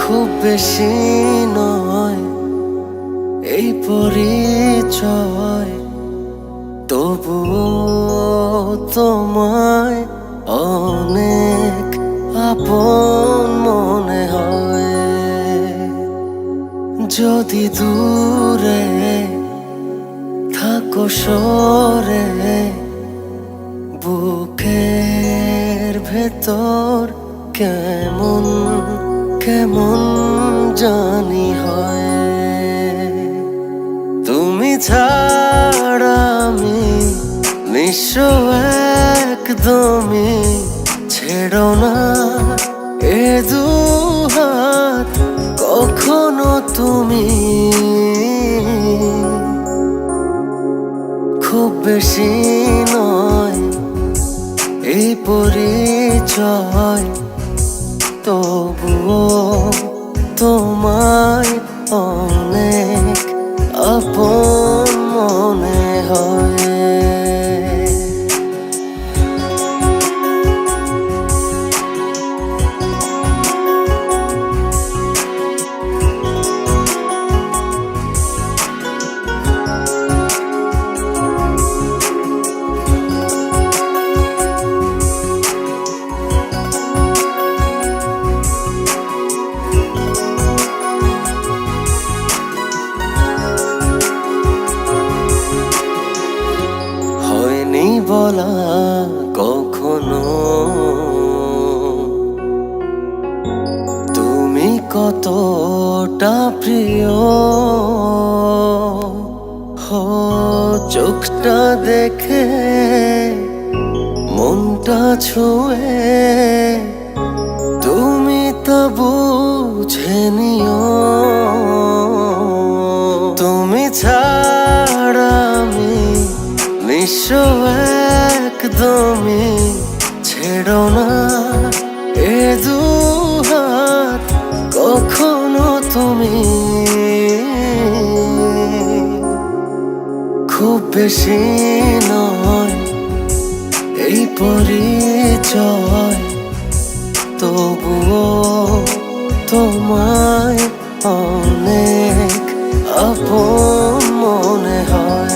খুব বেশি নয় এই পরিচয়, তবুও তোমায় অনেক আপন মনে হয়। যদি দূরে থাকো সরে, বুকের ভেতর কেমন কেমন জানি হয়। তুমি ছাড়া আমি নিঃস্ব একদমই, ছেড়ো না এ দুহাত কখনো তুমি। খুব বেশি নয় এই পরিচয়, তবুও তোমায় অনেক আপন মনে হয়। বলা কখনো তুমি কতটা প্রিয়, হো চোখটা দেখে মনটা ছুঁয়ে তুমি তা বুঝে নিও। তুমি ছাড়া আমি নিঃস্ব একদমই, ছেড়ো না এ দুহাত কখনো তুমি। খুব বেশি নয় এই পরিচয়, তবুও তোমায় অনেক আপন মনে হয়।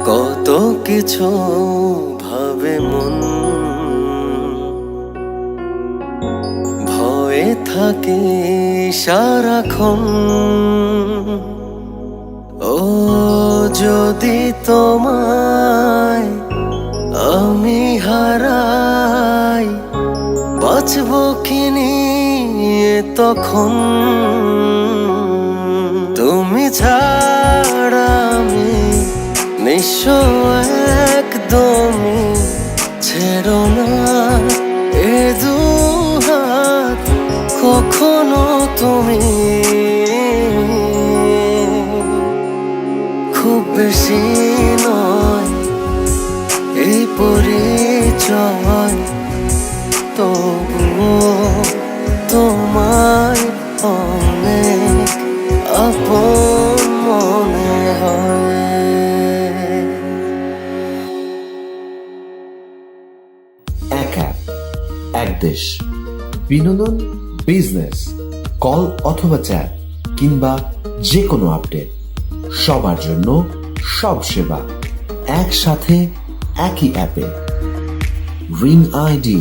কত কিছু ভাবে মন, ভয়ে থাকি সারাক্ষণ। ও যদি তোমায় আমি হারাই, বাঁচব কি নিয়ে তখন। তুমি ছাড়া আমি নিঃস্ব একদমই, ছেড়ো না এ দুহাত কখনো তুমি। খুব বেশি নয় এই পরিচয়, তবুও তোমায় অনেক আপন মনে হয়। এক অ্যাপ, এক দেশ। বিনোদন, বিজনেস, কল অথবা চ্যাট কিংবা যে কোনো আপডেট, সবার জন্য সব সেবা একসাথে একই অ্যাপে। Ring ID